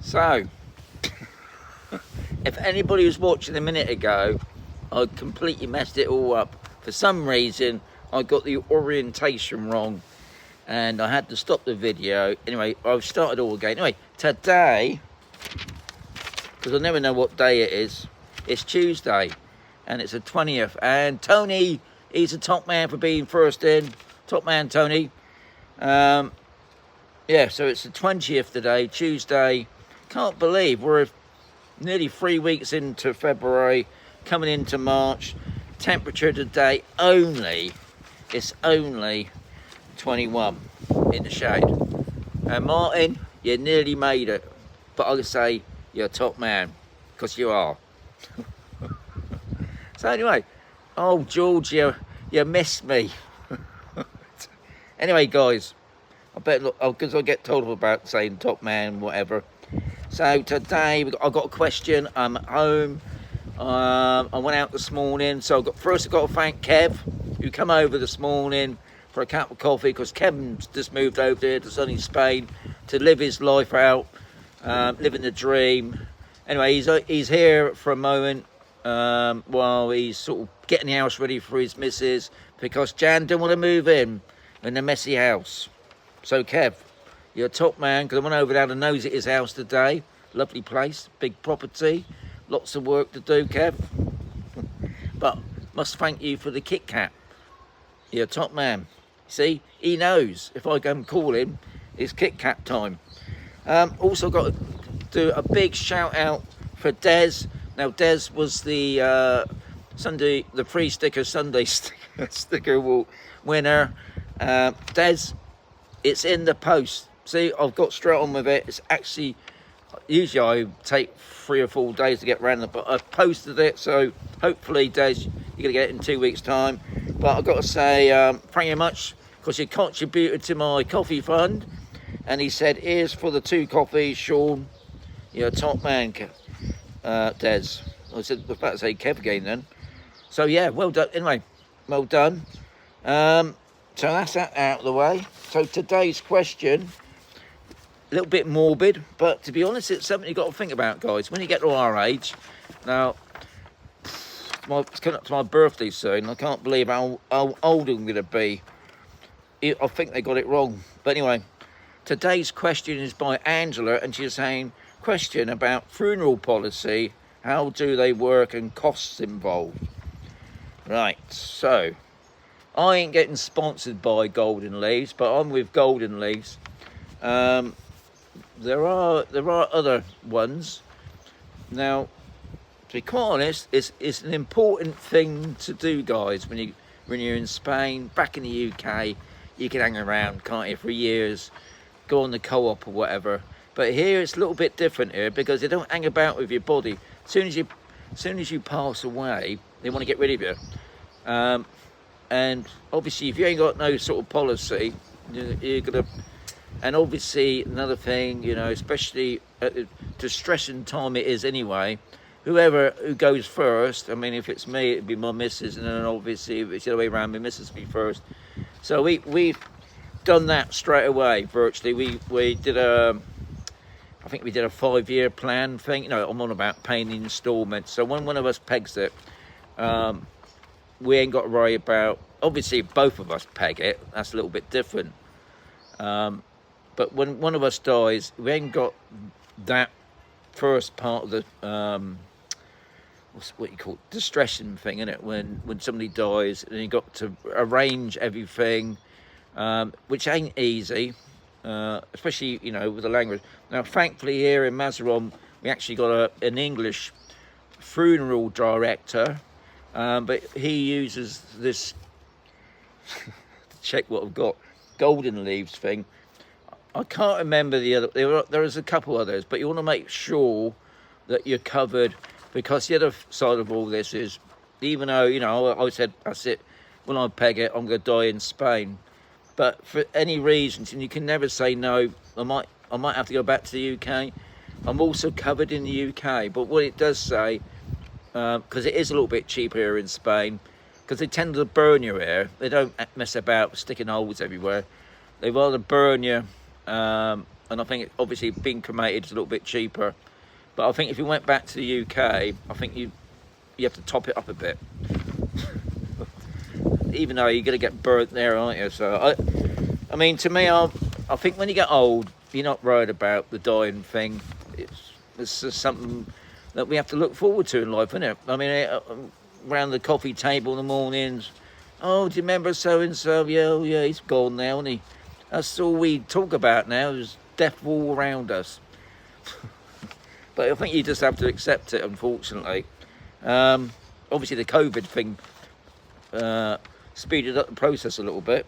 So, if anybody was watching a minute ago, I completely messed it all up. For some reason, I got the orientation wrong and I had to stop the video. Anyway, I've started all again. Anyway, today, because I never know what day it is, it's Tuesday and it's the 20th. And Tony, he's a top man for being first in. Top man, Tony. Yeah, so it's the 20th today, Tuesday. Can't believe we're nearly 3 weeks into February, coming into March. Temperature today it's only 21 in the shade. And Martin, you nearly made it. But I'll say you're a top man, because you are. So anyway, oh George, you missed me. Anyway, guys, I bet look, because I get told about saying top man, whatever. So today I've got a question. I'm at home. I went out this morning, so first I've got to thank Kev, who came over this morning for a cup of coffee, because Kevin's just moved over there to sunny Spain to live his life out, living the dream. Anyway, he's here for a moment while he's sort of getting the house ready for his missus, because Jan didn't want to move in a messy house. So Kev, you're a top man, because I went over there to nose at his house today. Lovely place, big property, lots of work to do, Kev. But must thank you for the Kit Kat. You're a top man. See, he knows if I go and call him, it's Kit Kat time. Also got to do a big shout out for Des. Now Des was the free sticker Sunday sticker winner. Des, it's in the post. See, I've got straight on with it. It's actually, usually I take 3 or 4 days to get around it, but I've posted it, so hopefully, Des, you're going to get it in 2 weeks' time. But I've got to say, thank you much, because you contributed to my coffee fund. And he said, here's for the 2 coffees, Sean. You're a top man, Des. I was about to say Kev again then. So yeah, well done. Anyway, well done. So that's that out of the way. So today's question, a little bit morbid, but to be honest, it's something you've got to think about, guys. When you get to our age, now, it's coming up to my birthday soon. I can't believe how old I'm going to be. I think they got it wrong. But anyway, today's question is by Angela, and she's saying, question about funeral policy. How do they work and costs involved? Right, so I ain't getting sponsored by Golden Leaves, but I'm with Golden Leaves. There are other ones. Now, to be quite honest, it's an important thing to do, guys. When you're in Spain, back in the UK, you can hang around, can't you, for years, go on the co-op or whatever. But here it's a little bit different here, because they don't hang about with your body. As soon as you pass away, they want to get rid of you. And obviously, if you ain't got no sort of policy, you're gonna. And obviously, another thing, you know, especially at the distressing time it is anyway. Who goes first, I mean, if it's me, it'd be my missus, and then obviously, if it's the other way around, my missus would be first. So we've done that straight away, virtually. We did I think we did a 5-year plan thing. You know, I'm on about paying the instalments. So when one of us pegs it, we ain't got to worry about, obviously, if both of us peg it, that's a little bit different. But when one of us dies, we ain't got that first part of the what you call distressing thing, innit? When somebody dies, and you got to arrange everything, which ain't easy, especially, you know, with the language. Now, thankfully, here in Mazaron, we actually got an English funeral director, but he uses this check what I've got, Golden Leaves thing. I can't remember the other. There is a couple others, but you want to make sure that you're covered, because the other side of all this is, even though, you know, I said that's it, when I peg it, I'm going to die in Spain. But for any reasons, and you can never say no, I might have to go back to the UK. I'm also covered in the UK, but what it does say, because it is a little bit cheaper here in Spain, because they tend to burn you here. They don't mess about sticking holes everywhere. They rather burn you and I think obviously being cremated is a little bit cheaper. But I think if you went back to the UK, I think you have to top it up a bit. Even though you're going to get burnt there, aren't you? So I mean, to me, I think when you get old, you're not worried about the dying thing. It's just something that we have to look forward to in life, isn't it? I mean, around the coffee table in the mornings, oh, do you remember so and so? Yeah, oh, yeah, he's gone now, isn't he? That's all we talk about now, is death all around us. But I think you just have to accept it, unfortunately. Obviously, the COVID thing speeded up the process a little bit.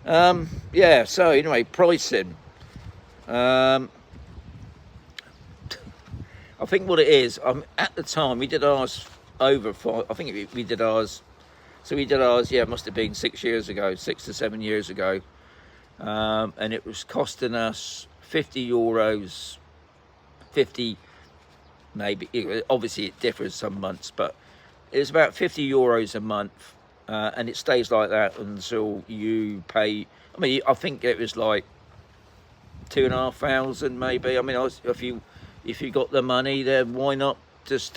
Yeah, so anyway, pricing. I think what it is, at the time we did ours over 5. I think we did ours. So we did ours. Yeah, it must have been 6 years ago, 6 to 7 years ago, and it was costing us €50, 50 maybe. Obviously, it differs some months, but it was about €50 a month, and it stays like that until you pay. I mean, I think it was like 2,500 maybe. I mean, if you got the money, then why not just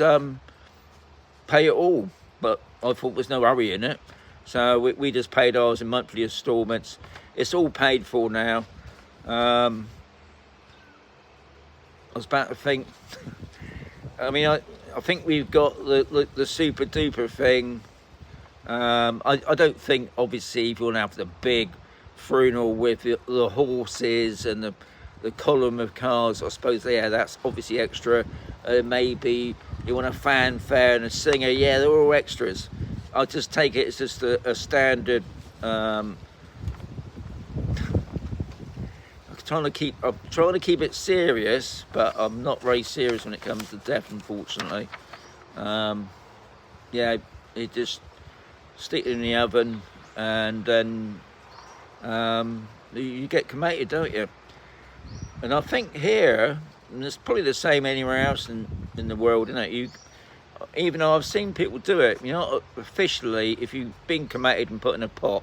pay it all? But I thought there's no hurry in it, so we just paid ours in monthly instalments. It's all paid for now. I was about to think. I mean, I think we've got the super duper thing. I don't think, obviously, if you want to have the big funeral with the horses and the column of cars, I suppose, yeah, that's obviously extra. Maybe you want a fanfare and a singer, yeah, they're all extras. I'll just take it as just a standard. I'm trying to keep it serious, but I'm not very serious when it comes to death, unfortunately. Yeah, you just stick it in the oven, and then you get cremated, don't you? And I think here, and it's probably the same anywhere else in the world, isn't it? Even though I've seen people do it, you know, officially, if you've been cremated and put in a pot,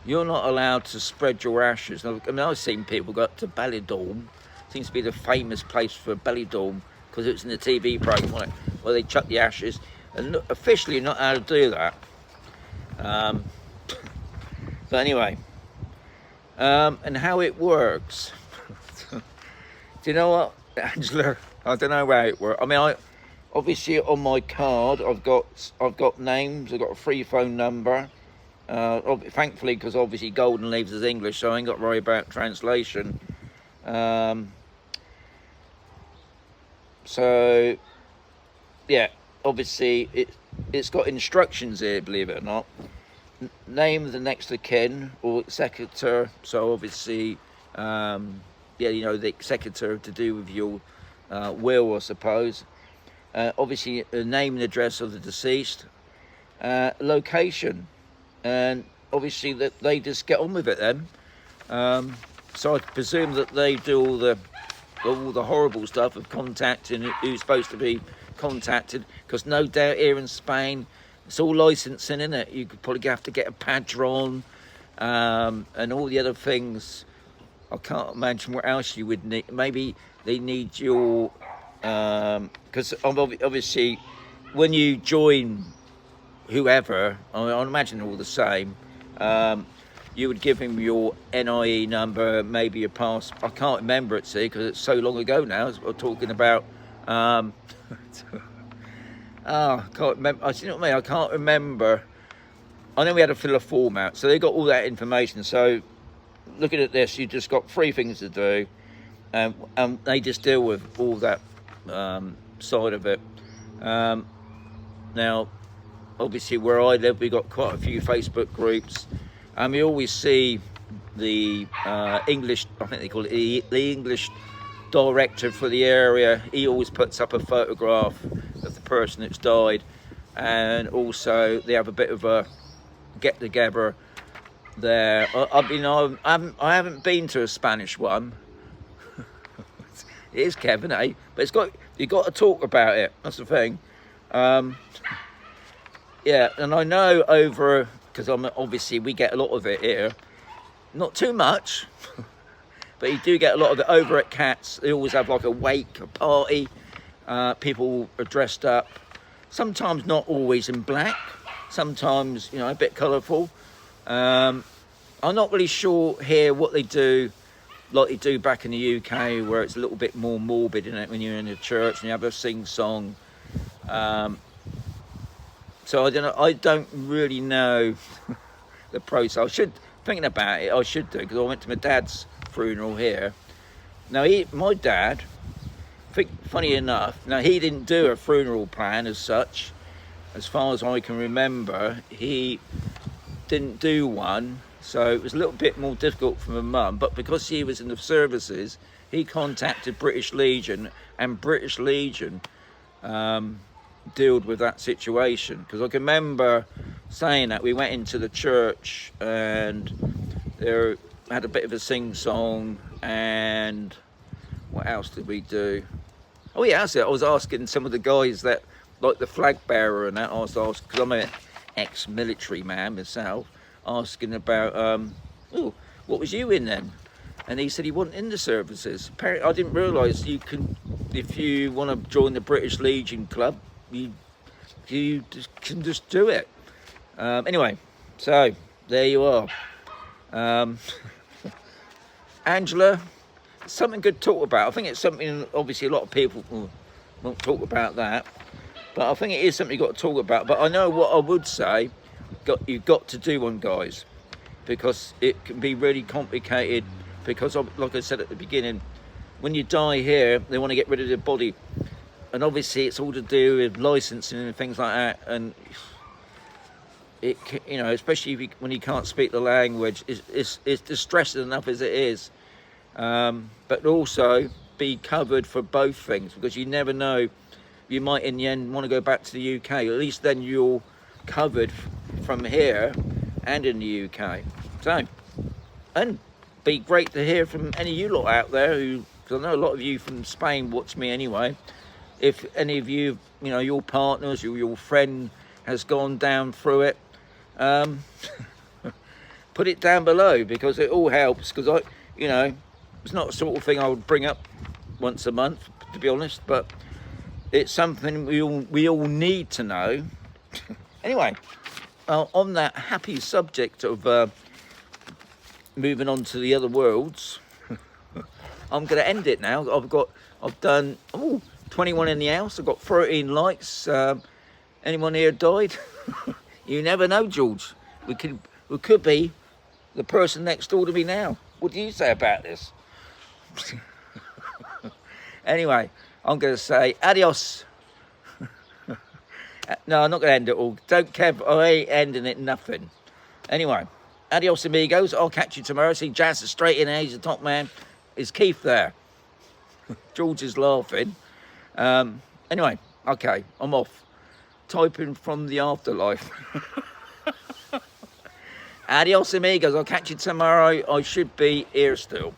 you're not allowed to spread your ashes. I mean, I've seen people go up to Ballydown. Seems to be the famous place for Ballydown, because it's in the TV programme where they chuck the ashes. And officially, you're not allowed to do that. But anyway, and how it works. Do you know what, Angela? I don't know how it works. I mean, obviously on my card, I've got names. I've got a free phone number. Thankfully, because obviously Golden leaves as English, so I ain't got to worry about translation. So yeah, obviously it's got instructions here, believe it or not. Name of the next of kin or executor. So obviously, yeah, you know, the executor to do with your will, I suppose. Obviously, the name and address of the deceased, location, and obviously that they just get on with it then. So I presume that they do all the horrible stuff of contacting who's supposed to be contacted, because no doubt here in Spain it's all licensing, isn't it? You could probably have to get a padron, and all the other things. I can't imagine what else you would need. Maybe they need your, because obviously when you join whoever, I imagine they're all the same, you would give him your NIE number, maybe your pass. I can't remember it, see, because it's so long ago now. We're talking about, oh, I can't remember. You know what I mean? I can't remember. I know we had to fill a form out, so they got all that information. So looking at this, you just got 3 things to do, and they just deal with all that side of it. Now, obviously, where I live, we got quite a few Facebook groups, and we always see the English, I think they call it the English director for the area. He always puts up a photograph of the person that's died, and also they have a bit of a get together there. I haven't been to a Spanish one. It is Kevin, eh? But you've got to talk about it. That's the thing. Yeah, and I know because obviously we get a lot of it here. Not too much, But you do get a lot of it over at Cats. They always have like a wake, a party. People are dressed up. Sometimes not always in black. Sometimes, you know, a bit colourful. I'm not really sure here what they do, like they do back in the UK, where it's a little bit more morbid in it when you're in a church and you have a sing-song. So I don't know. I don't really know the process. I should, thinking about it, I should do, because I went to my dad's funeral here. Now, my dad, funny enough, now he didn't do a funeral plan as such. As far as I can remember, he didn't do one, so it was a little bit more difficult for my mum. But because he was in the services, he contacted British Legion, and British Legion dealt with that situation. Because I can remember saying that we went into the church and they had a bit of a sing-song, and what else did we do? Oh yeah, that's it. I was asking some of the guys that, like the flag bearer and that, I was asking, because I'm an ex-military man myself, asking about, oh, what was you in then? And he said he wasn't in the services. Apparently, I didn't realise you can, if you want to join the British Legion Club, you can just do it. Anyway, so there you are. Angela, something good to talk about. I think it's something, obviously a lot of people won't talk about that, but I think it is something you've got to talk about. But I know what I would say, you've got to do one, guys, because it can be really complicated. Because like I said at the beginning, when you die here, they want to get rid of the body, and obviously it's all to do with licensing and things like that. And it, you know, especially when you can't speak the language, it's distressing enough as it is. But also be covered for both things, because you never know, you might in the end want to go back to the UK. At least then you're covered from here and in the UK. So, and be great to hear from any of you lot out there, who, because I know a lot of you from Spain watch me anyway. If any of you, you know, your partners or your friend has gone down through it, put it down below, because it all helps. Because I, you know, it's not the sort of thing I would bring up once a month, to be honest, but it's something we all need to know. Anyway, on that happy subject of moving on to the other worlds, I'm going to end it now. I've done 21 in the house. I've got 13 likes. Anyone here died? You never know, George. We could be the person next door to me now. What do you say about this? Anyway, I'm going to say adios. No, I'm not going to end it all. Don't care. I ain't ending it nothing. Anyway, adios, amigos. I'll catch you tomorrow. See, Jazz is straight in there. He's the top man. Is Keith there? George is laughing. Anyway, okay, I'm off. Typing from the afterlife. Adios, amigos. I'll catch you tomorrow. I should be here still.